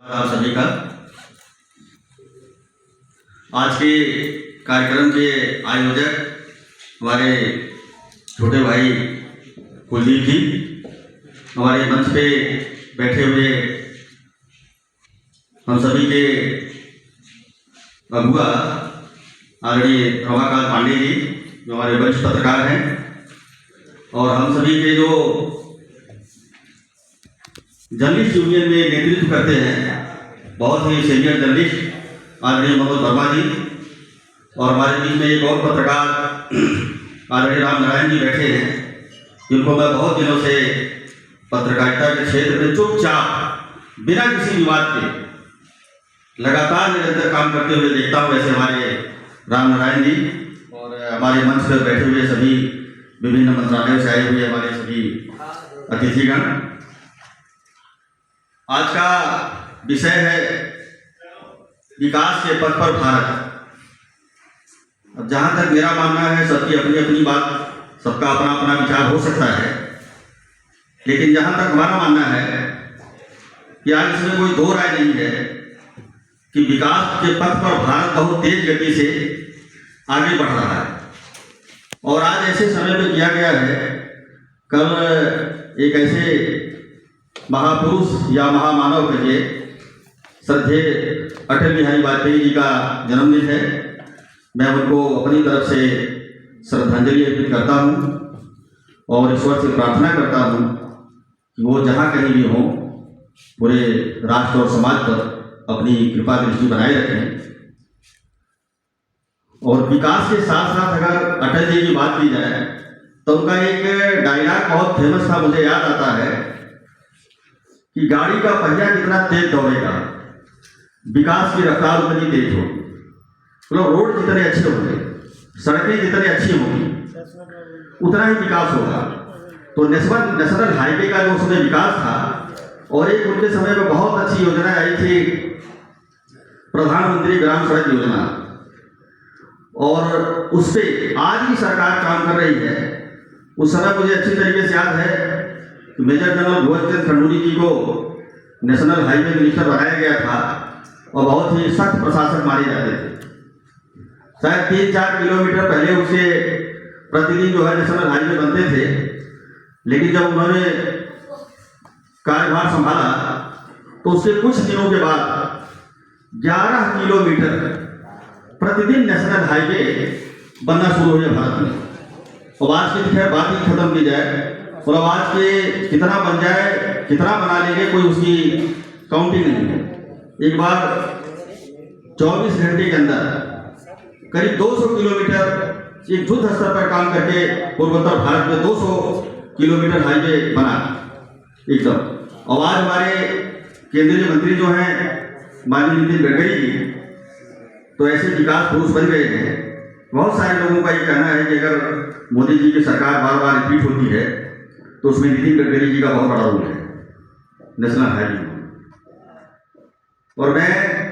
आप सभी का आज के कार्यक्रम के आयोजक हमारे छोटे भाई कुलदीप जी, हमारे मंच पे बैठे हुए हम सभी के अगुआ आदरणीय रमाकांत पांडे जी जो हमारे वरिष्ठ पत्रकार हैं, और हम सभी के जो जर्नलिस्ट यूनियन में नेतृत्व करते हैं बहुत ही सीनियर जर्नलिस्ट आदरणीय मनोज वर्मा जी, और हमारे बीच में एक और पत्रकार आदरणीय राम नारायण जी बैठे हैं, जिनको मैं बहुत दिनों से पत्रकारिता के क्षेत्र में चुपचाप बिना किसी विवाद के लगातार निरंतर काम करते हुए देखता हूँ। ऐसे हमारे राम नारायण जी और हमारे मंच पर बैठे हुए सभी विभिन्न मंत्रालयों से आए हुए हमारे सभी अतिथिगण। आज का विषय है विकास के पथ पर भारत। अब जहाँ तक मेरा मानना है, सबकी अपनी अपनी बात, सबका अपना अपना विचार हो सकता है, लेकिन जहाँ तक हमारा मानना है कि आज इसमें कोई दो राय नहीं है कि विकास के पथ पर भारत बहुत तेज गति से आगे बढ़ रहा है। और आज ऐसे समय में किया गया है, कल एक ऐसे महापुरुष या महामानव कहिए श्रद्धेय अटल बिहारी वाजपेयी जी का जन्मदिन है। मैं उनको अपनी तरफ से श्रद्धांजलि अर्पित करता हूँ और ईश्वर से प्रार्थना करता हूँ कि वो जहाँ कहीं भी हों, पूरे राष्ट्र और समाज पर अपनी कृपा दृष्टि बनाए रखें। और विकास के साथ साथ अगर अटल जी की बात की जाए तो उनका एक डायलॉग बहुत फेमस था, मुझे याद आता है कि गाड़ी का पहिया कितना तेज दौड़ेगा, विकास की रफ्तार उतनी तेज होगी। मतलब रोड जितने अच्छे होंगे, सड़कें जितनी अच्छी होंगी, उतना ही विकास होगा। तो नेशनल हाईवे का जो उसमें विकास था, और एक उनके समय में बहुत अच्छी योजना आई थी प्रधानमंत्री ग्राम सड़क योजना, और उस पर आज भी सरकार काम कर रही है। उस समय मुझे अच्छी तरीके से याद है कि मेजर जनरल भुवन चंद्र खंडूरी जी को नेशनल हाईवे मिनिस्टर बनाया गया था, और बहुत ही सख्त प्रशासक माने जाते थे। शायद 3-4 किलोमीटर पहले उसे प्रतिदिन जो है नेशनल हाईवे बनते थे, लेकिन जब उन्होंने कार्यभार संभाला तो उसके कुछ दिनों के बाद 11 किलोमीटर प्रतिदिन नेशनल हाईवे बनना शुरू हो गया भारत में। और आज की खैर बात ही खत्म की जाए, और आवाज के कितना बन जाए, कितना बना लेंगे, कोई उसकी काउंटिंग नहीं है। एक बार 24 घंटे के अंदर करीब 200 किलोमीटर एक युद्ध स्तर पर काम करके पूर्वोत्तर भारत में 200 किलोमीटर हाईवे बना एकदम। और आज हमारे केंद्रीय मंत्री जो हैं माननीय नितिन गडकरी जी, तो ऐसे विकास पुरुष बन गए हैं। बहुत सारे लोगों का ये कहना है कि अगर मोदी जी की सरकार बार बार रिपीट होती है तो उसमें नितिन गडकरी जी का बहुत बड़ा रोल है नेशनल हाईवे में। और मैं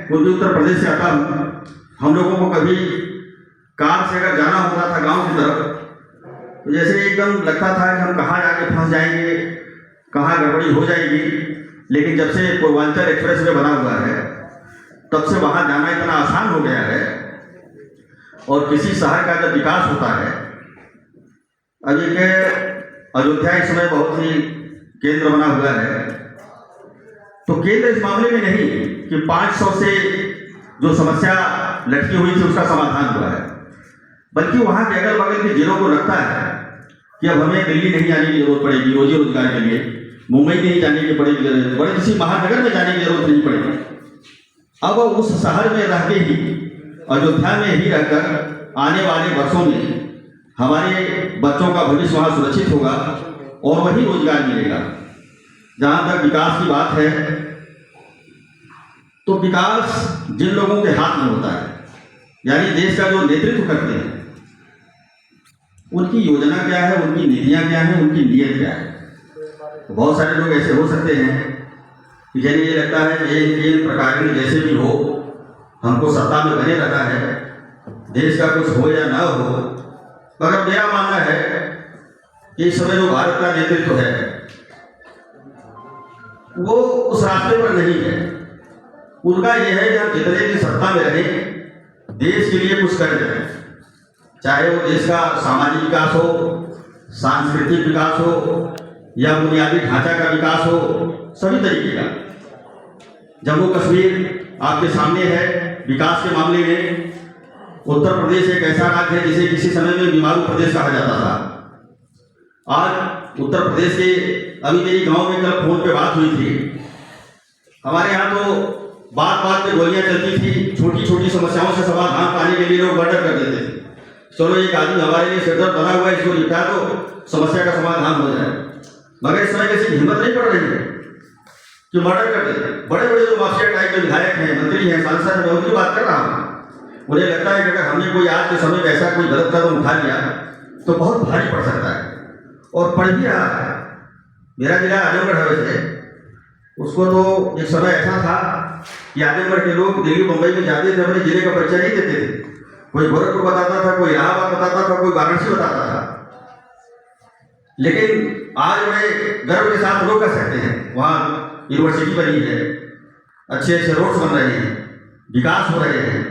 पूर्वी उत्तर प्रदेश से आता हूँ। हम लोगों को कभी कार से अगर जाना होता था गांव की तरफ, तो जैसे एकदम लगता था कि हम कहाँ जाके फंस जाएंगे, कहाँ गड़बड़ी हो जाएगी। लेकिन जब से पूर्वांचल एक्सप्रेस वे बना हुआ है, तब से वहाँ जाना इतना आसान हो गया है। और किसी शहर का जब विकास होता है, अभी के अयोध्या इस समय बहुत ही केंद्र बना हुआ है, तो केंद्र इस मामले में नहीं कि 500 से जो समस्या लटकी हुई थी उसका समाधान हुआ है, बल्कि वहाँ के अगल बगल के जिलों को लगता है कि अब हमें दिल्ली नहीं जाने की जरूरत पड़ेगी रोजी रोजगार के लिए, मुंबई नहीं जाने की पड़ेगी जरूरत, बड़े किसी महानगर में जाने की जरूरत नहीं पड़ेगी। अब उस शहर में रह के ही, अयोध्या में ही रहकर आने वाले वर्षों में हमारे बच्चों का भविष्य वहाँ सुरक्षित होगा और वही रोजगार मिलेगा। जहाँ तक विकास की बात है, तो विकास जिन लोगों के हाथ में होता है, यानी देश का जो नेतृत्व करते हैं, उनकी योजना क्या है, उनकी नीतियाँ क्या हैं, उनकी नीयत क्या है। तो बहुत सारे लोग ऐसे हो सकते हैं कि जिन्हें ये लगता है कि एक प्रकार में जैसे भी हो, हमको सत्ता में बने रहना है, देश का कुछ हो या ना हो। मगर मेरा मानना है कि इस समय जो भारत का नेतृत्व है वो उस रास्ते पर नहीं है। उनका यह है कि हम जितने दिन सत्ता में रहें देश के लिए कुछ कर जाए, चाहे वो देश का सामाजिक विकास हो, सांस्कृतिक विकास हो या बुनियादी ढांचा का विकास हो, सभी तरीके का। जम्मू कश्मीर आपके सामने है। विकास के मामले में उत्तर प्रदेश एक ऐसा राज्य है जिसे किसी समय में बीमारू प्रदेश कहा जाता था। आज उत्तर प्रदेश के, अभी मेरी गांव में कल फोन पे बात हुई थी, हमारे यहाँ तो बात बात पे गोलियां चलती थी, छोटी छोटी समस्याओं से समाधान पाने के लिए लोग मर्डर कर देते थे। चलो एक आदमी हमारे लिए सिरदर्द बना हुआ है, इसको निपटा तो समस्या का समाधान हो जाए। मगर इस समय किसी की हिम्मत नहीं पड़ रही है कि मर्डर कर देते। बड़े बड़े जो माफिया टाइप के विधायक हैं, मंत्री हैं, सांसद हैं, मैं उनकी बात कर रहा हूँ। मुझे लगता है कि अगर हमने कोई आज के समय में ऐसा कोई गलत कदम उठा लिया तो बहुत भारी पड़ सकता है, और पड़ भी रहा है। मेरा जिला आजमगढ़ है, वैसे उसको तो एक समय ऐसा था कि आजमगढ़ के लोग दिल्ली मुंबई में जाते थे, अपने जिले का परिचय नहीं देते थे। कोई गोरखपुर बताता था, कोई इलाहाबाद बताता था, कोई वाराणसी बताता था। लेकिन आज मैं गर्व के साथ लोग कह सकते हैं, वहाँ यूनिवर्सिटी बनी है, अच्छे अच्छे रोड्स बन रहे हैं, विकास हो रहे हैं।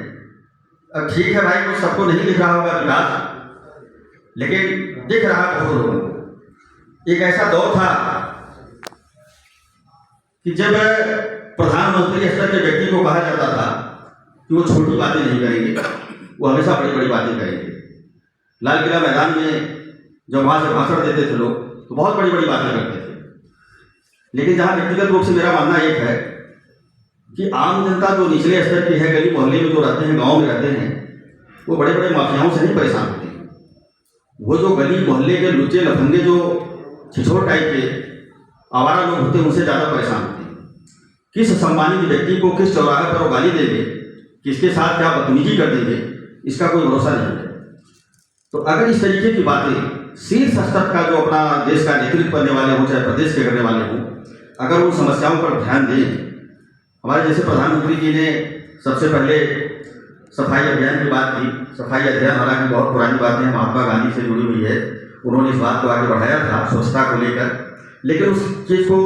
अब ठीक है भाई, कुछ सबको नहीं दिख रहा होगा विकास, लेकिन दिख रहा बहुत लोगों को। एक ऐसा दौर था कि जब प्रधानमंत्री स्तर के व्यक्ति को कहा जाता था कि वो छोटी बातें नहीं करेंगे, वो हमेशा बड़ी बड़ी बातें करेंगे। लाल किला मैदान में जब वहाँ से भाषण देते थे लोग तो बहुत बड़ी बड़ी बातें करते थे। लेकिन जहाँ व्यक्तिगत रूप से मेरा मानना एक है कि आम जनता जो निचले स्तर की है, गली मोहल्ले में जो रहते हैं, गाँव में रहते हैं, वो बड़े बड़े माफियाओं से नहीं परेशान होते हैं। वो जो गली मोहल्ले के लुच्चे लफंगे, जो छिछोर टाइप के आवारा लोग होते हैं, उनसे ज़्यादा परेशान होते हैं। किस सम्मानित व्यक्ति को किस चौराहे पर वो गाली देंगे, किसके साथ क्या बदतमीजी कर देंगे, इसका कोई भरोसा नहीं है। तो अगर इस तरीके की बातें शीर्ष स्तर का जो अपना देश का नेतृत्व करने वाले हों, चाहे प्रदेश के करने वाले हों, अगर उन समस्याओं पर ध्यान दें। हमारे जैसे प्रधानमंत्री जी ने सबसे पहले सफाई अभियान की बात की। सफाई अभियान हालांकि बहुत पुरानी बात है, महात्मा गांधी से जुड़ी हुई है। उन्होंने इस बात को आगे बढ़ाया था स्वच्छता को लेकर, लेकिन उस चीज़ को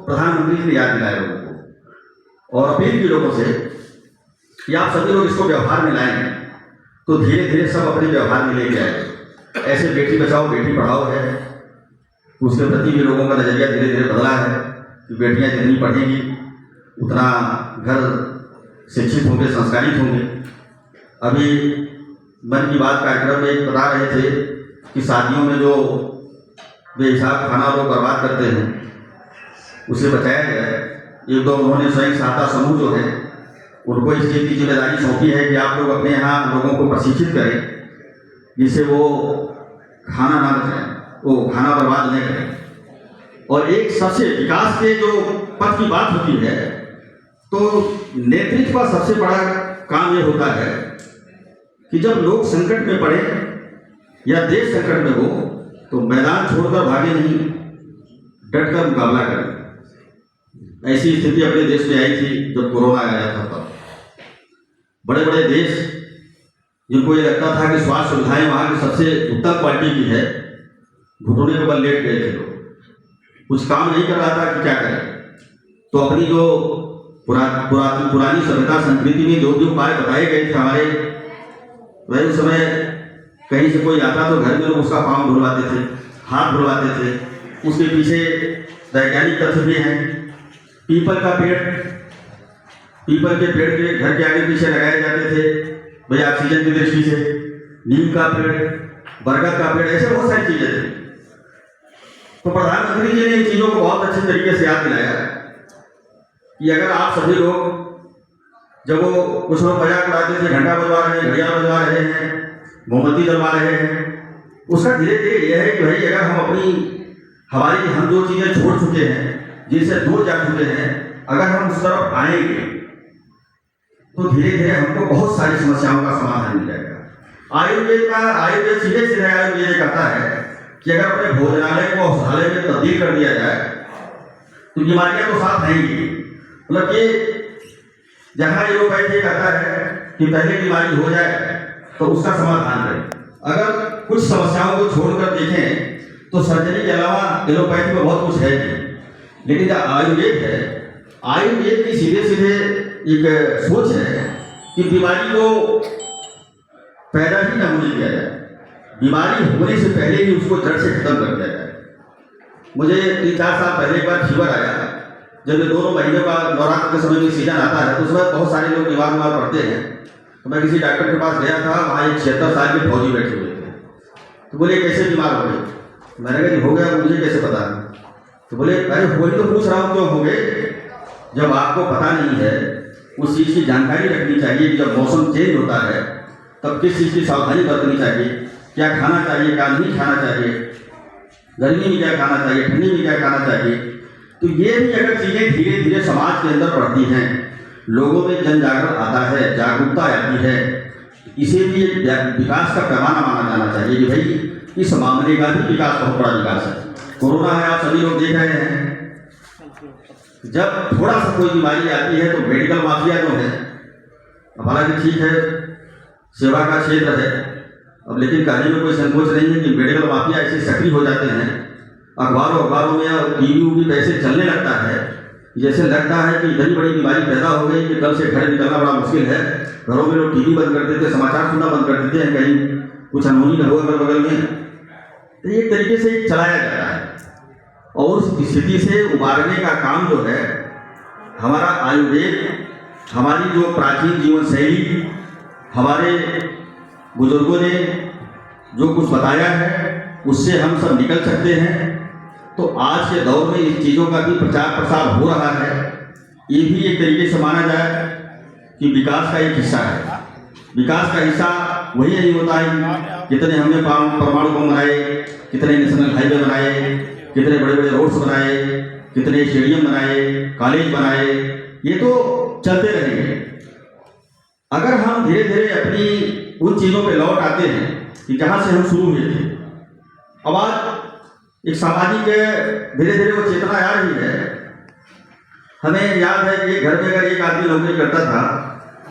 प्रधानमंत्री जी ने याद दिलाया लोगों को, और अपील की लोगों से कि आप सभी लोग इसको व्यवहार में लाएंगे तो धीरे धीरे सब अपने व्यवहार में लेके आए। ऐसे बेटी बचाओ बेटी पढ़ाओ है, उसके प्रति भी लोगों का नजरिया धीरे धीरे बदला है कि बेटियां जितनी पढ़ेंगी उतना घर शिक्षित होंगे, संस्कारित होंगे। अभी मन की बात कार्यक्रम में बता रहे थे कि शादियों में जो बेहिसाब खाना लोग बर्बाद करते हैं उसे बचाया जाए। एक दो उन्होंने स्वयं सहायता समूह जो है उनको इस चीज़ की जिम्मेदारी सौंपी है कि आप लोग अपने यहाँ लोगों को प्रशिक्षित करें, जिससे वो खाना ना बचाएं, वो खाना बर्बाद नहीं करें। और एक सबसे विकास के जो पथ की बात होती है तो नेतृत्व का सबसे बड़ा काम ये होता है कि जब लोग संकट में पड़े या देश संकट में हो तो मैदान छोड़कर भागे नहीं, डटकर मुकाबला करें। ऐसी स्थिति अपने देश में आई थी जब कोरोना आया था। तब बड़े बड़े देश जिनको ये लगता था कि स्वास्थ्य सुविधाएं वहाँ की सबसे उत्तम क्वालिटी की है, घुटने के बल लेट गए थे लोग, कुछ काम नहीं कर रहा था कि क्या करें। तो अपनी जो पुरानी सभ्यता संस्कृति में जो भी उपाय बताए गए थे हमारे, वह उस समय कहीं से कोई आता तो घर में लोग उसका पाँव धुलवाते थे, हाथ धुलवाते थे। उसके पीछे वैज्ञानिक तथ्य भी हैं। पीपल के पेड़ के घर के आगे पीछे लगाए जाते थे भाई ऑक्सीजन की दृष्टि से। नीम का पेड़, बरगद का पेड़, ऐसे बहुत सारी चीजें थी। तो प्रधानमंत्री जी ने इन चीजों को बहुत अच्छे तरीके से याद दिलाया कि अगर आप सभी लोग, जब वो कुछ लोग मजाक उड़ाते थे, घंटा बजवा रहे हैं, घड़ियाल बजवा रहे हैं, मोमबत्ती जलवा रहे हैं, उसका धीरे धीरे यह है कि भाई अगर हम जो चीजें छोड़ चुके हैं, जिनसे दूर जा चुके हैं, अगर हम उस तरफ आएंगे तो धीरे धीरे हमको बहुत सारी समस्याओं का समाधान मिल जाएगा। आयुर्वेद सीधे सीधे आयुर्वेद कहता है कि अगर अपने भोजनालय को औषधालय में तब्दील कर दिया जाए तो बीमारियां तो साथ आएंगी। मतलब कि जहां एलोपैथी कहता है कि पहले बीमारी हो जाए तो उसका समाधान करें। अगर कुछ समस्याओं को छोड़कर देखें तो सर्जरी के अलावा एलोपैथी में बहुत कुछ है नहीं। लेकिन जो आयुर्वेद है, आयुर्वेद की सीधे सीधे एक सोच है कि बीमारी को पैदा ही न होने दिया जाए, बीमारी होने से पहले ही उसको जड़ से खत्म कर दिया जाए। मुझे 3-4 साल पहले एक बार फीवर आया, जब ये 2 महीने का नवरात्र के समय में सीजन आता है तो उसमें बहुत सारे लोग बीमार पड़ते हैं। तो मैं किसी डॉक्टर के पास गया था, वहाँ एक 76 साल के फौजी बैठे हुए थे। तो बोले कैसे बीमार हो गए? मैंने कहा जी हो गया, मुझे कैसे पता? तो बोले अरे वही तो पूछ रहा हूँ क्यों हो गए। जब आपको पता नहीं है, उस चीज़ की जानकारी रखनी चाहिए कि जब मौसम चेंज होता है तब किस चीज़ की सावधानी बरतनी चाहिए, क्या खाना चाहिए, क्या नहीं खाना चाहिए, गर्मी में क्या खाना चाहिए, ठंडी में क्या खाना चाहिए। तो ये भी अगर चीज़ें धीरे धीरे समाज के अंदर बढ़ती हैं, लोगों में जन जागरण आता है, जागरूकता आती है, इसे भी एक विकास का पैमाना माना जाना चाहिए कि भाई इस मामले का भी विकास बहुत बड़ा विकास है। कोरोना है, आप सभी लोग देख रहे हैं, जब थोड़ा सा कोई बीमारी आती है तो मेडिकल माफिया जो है, अब हालांकि ठीक है सेवा का क्षेत्र है, अब लेकिन कहने में कोई संकोच नहीं है कि मेडिकल माफिया ऐसे सक्रिय हो जाते हैं, अखबारों में और टीवी पे ऐसे चलने लगता है जैसे लगता है कि इतनी बड़ी बीमारी पैदा हो गई कि कल से घर निकलना बड़ा मुश्किल है। घरों में लोग टीवी बंद कर देते, समाचार सुनना बंद कर देते हैं, कहीं कुछ अनहोनी न हो अगल बगल में। तो एक तरीके से चलाया जाता है और उस स्थिति से उबारने का काम जो है हमारा आयुर्वेद, हमारी जो प्राचीन जीवन शैली, हमारे बुजुर्गों ने जो कुछ बताया है उससे हम सब निकल सकते हैं। तो आज के दौर में इस चीज़ों का भी प्रचार प्रसार हो रहा है, ये भी एक तरीके से माना जाए कि विकास का एक हिस्सा है। विकास का हिस्सा वही नहीं होता है कितने हमने परमाणु बम बनाए, कितने नेशनल हाईवे बनाए, कितने बड़े बड़े रोड्स बनाए, कितने स्टेडियम बनाए, कॉलेज बनाए, ये तो चलते रहेंगे। अगर हम धीरे धीरे अपनी उन चीज़ों पे लौट आते हैं कि जहाँ से हम शुरू हुए थे, अब आज एक सामाजिक धीरे धीरे वो चेतना आ रही है। हमें याद है कि घर में अगर एक आदमी नौकरी करता था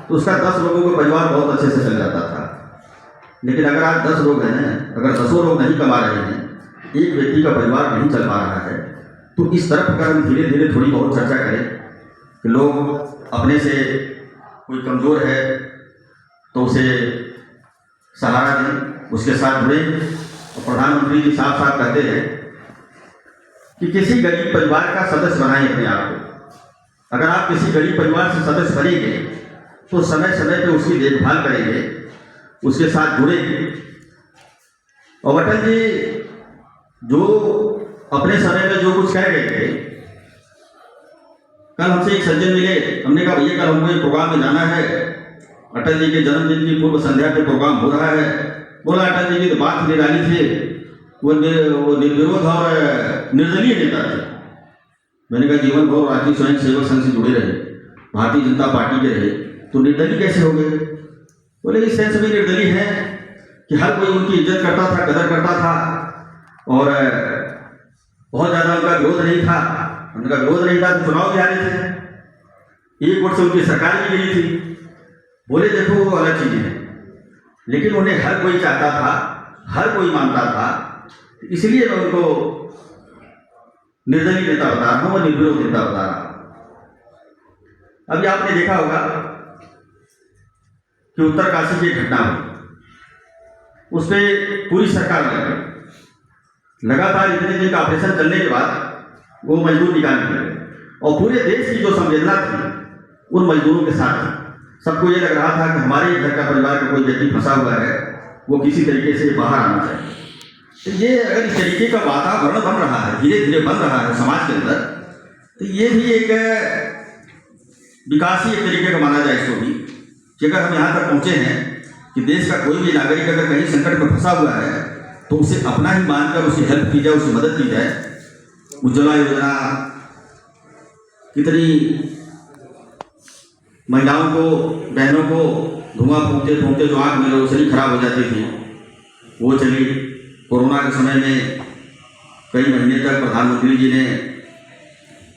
तो उसका 10 लोगों का परिवार बहुत अच्छे से चल जाता था। लेकिन अगर आज 10 लोग हैं, अगर 10 लोग नहीं कमा रहे हैं, एक व्यक्ति का परिवार नहीं चल पा रहा है, तो इस तरफ अगर हम धीरे धीरे थोड़ी बहुत चर्चा करें कि लोग अपने से कोई कमज़ोर है तो उसे सहारा दें, उसके साथ जुड़ें। और प्रधानमंत्री जी साफ साफ कहते हैं कि किसी गरीब परिवार का सदस्य बनाएं अपने आप को। अगर आप किसी गरीब परिवार से सदस्य बनेंगे तो समय समय पे उसकी देखभाल करेंगे, उसके साथ जुड़ेंगे। और अटल जी जो अपने समय में जो कुछ कह गए थे, कल हमसे एक सज्जन मिले, हमने कहा भैया कल हमको एक प्रोग्राम में जाना है, अटल जी के जन्मदिन की पूर्व संध्या पे प्रोग्राम हो रहा है। बोला अटल जी की तो बात निराली थे, वो निर्विरोध और निर्दलीय नेता थे। मैंने कहा जीवन भर राष्ट्रीय स्वयं सेवक संघ से जुड़े रहे, भारतीय जनता पार्टी के रहे, तो निर्दलीय कैसे हो गए? बोले इस सेंस में निर्दलीय है कि हर कोई उनकी इज्जत करता था, कदर करता था और बहुत ज़्यादा उनका विरोध नहीं था। उनका विरोध नहीं था तो चुनाव भी हारे थे, 1 वोट से उनकी सरकार भी गिरी थी। बोले देखो वो अलग चीज़ें हैं, लेकिन उन्हें हर कोई चाहता था, हर कोई मानता था, इसलिए मैं उनको निर्दलीय नेता बता रहा हूँ और निर्विरोध नेता बता रहा हूँ। अभी आपने देखा होगा कि उत्तरकाशी की घटना हुई, उस पर पूरी सरकार लगी। लगातार इतने दिन का ऑपरेशन चलने के बाद वो मजदूर निकाल निकले और पूरे देश की जो संवेदना थी उन मजदूरों के साथ थी। सबको ये लग रहा था कि हमारे घर का परिवार का कोई व्यक्ति फंसा हुआ है, वो किसी तरीके से बाहर आना चाहिए। तो ये अगर इस तरीके का वातावरण बन रहा है, धीरे धीरे बन रहा है समाज के अंदर, तो ये भी एक विकास ही एक तरीके का माना जाए इसको भी, कि अगर हम यहाँ तक पहुँचे हैं कि देश का कोई भी नागरिक अगर कहीं संकट में फंसा हुआ है तो उसे अपना ही मानकर उसकी हेल्प की जाए, उसकी मदद की जाए। उज्ज्वला योजना, कितनी महिलाओं को, बहनों को धुआं फूंकते फूंकते जो आँख में रोशनी खराब हो जाती थी वो चली। कोरोना के समय में कई महीने तक प्रधानमंत्री जी ने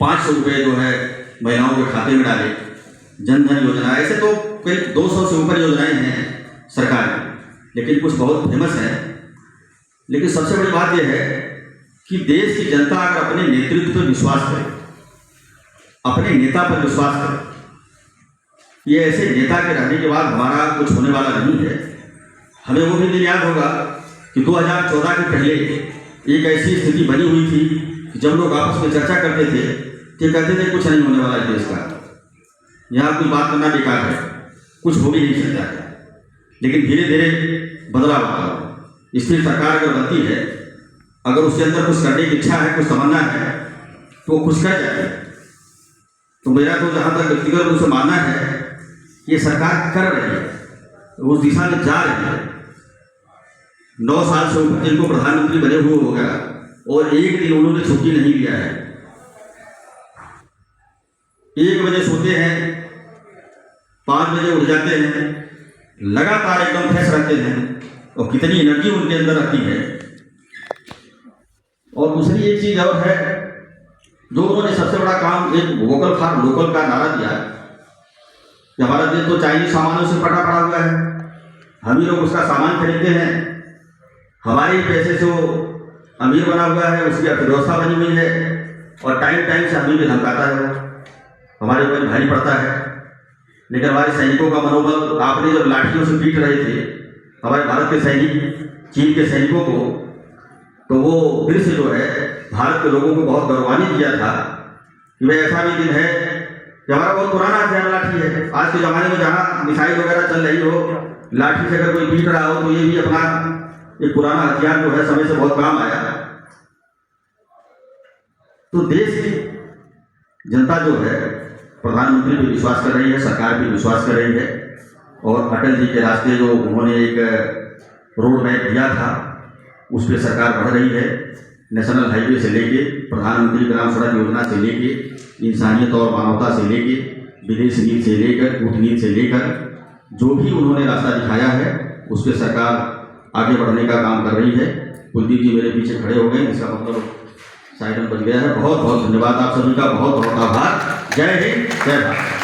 500 रुपये जो है महिलाओं के खाते में डाले। जनधन योजना, ऐसे तो कई 200 से ऊपर योजनाएं हैं सरकार की, लेकिन कुछ बहुत फेमस हैं। लेकिन सबसे बड़ी बात यह है कि देश की जनता अगर अपने नेतृत्व पर विश्वास करे, अपने नेता पर विश्वास करे, ये ऐसे नेता के रहने के बाद हमारा कुछ होने वाला नहीं है। हमें वो भी दिन याद होगा कि 2014 के पहले एक ऐसी स्थिति बनी हुई थी कि जब लोग आपस में चर्चा करते थे कि कहते थे कुछ नहीं होने वाला है देश का, यहाँ कोई बात करना बेकार है, कुछ हो भी नहीं सकता है। लेकिन धीरे धीरे बदलाव आता है। स्थिर सरकार अगर बनती है, अगर उसके अंदर कुछ करने की इच्छा है, कुछ तमन्ना है, तो वो कुछ कर जाए। तो मेरा तो जहाँ तक व्यक्तिगत रूप से मानना है, ये सरकार कर रही है, उस दिशा में जा रही है। 9 साल से ऊपर जिनको प्रधानमंत्री बने हुए हो गया और एक दिन उन्होंने छुट्टी नहीं लिया है। 1 बजे सोते हैं, 5 बजे उठ जाते हैं, लगातार एकदम फ्रेश रहते हैं और कितनी एनर्जी उनके अंदर आती है। और दूसरी एक चीज और है, जो उन्होंने सबसे बड़ा काम, एक वोकल फॉर लोकल का नारा दिया कि हमारा देश तो चाइनीज सामानों से पटा पड़ा हुआ है, हम ही लोग उसका सामान खरीदते हैं, हमारे ही पैसे से वो अमीर बना हुआ है, उसकी अर्थव्यवस्था बनी हुई है और टाइम टाइम से हमें भी धमकाता है, वो हमारे ऊपर भारी पड़ता है। लेकिन हमारे सैनिकों का मनोबल, आपने जब लाठियों से पीट रहे थे हमारे भारत के सैनिक, चीन के सैनिकों को, तो वो दृश्य जो है भारत के लोगों को बहुत गौरवान्वित किया था कि वह ऐसा भी दिन है कि हमारा बहुत पुराना हथियार लाठी है। आज के ज़माने में जहाँ मिसाइल वगैरह चल रही हो, लाठी से अगर कोई पीट रहा हो तो ये भी अपना एक पुराना हथियार जो है समय से बहुत काम आया। तो देश की जनता जो है प्रधानमंत्री पे विश्वास कर रही है, सरकार पे विश्वास कर रही है और अटल जी के रास्ते जो उन्होंने एक रोड मैप दिया था उस पर सरकार बढ़ रही है। नेशनल हाईवे से लेके प्रधानमंत्री ग्राम सड़क योजना से लेके इंसानियत और मानवता से लेके विदेश नीति से लेकर कूटनीति से लेकर जो भी उन्होंने रास्ता दिखाया है उस पर सरकार आगे बढ़ने का काम कर रही है। कुलदीप जी मेरे पीछे खड़े हो गए, इसका मतलब साइड में बच गया है। बहुत बहुत धन्यवाद आप सभी का, बहुत बहुत आभार। जय हिंद, जय भारत।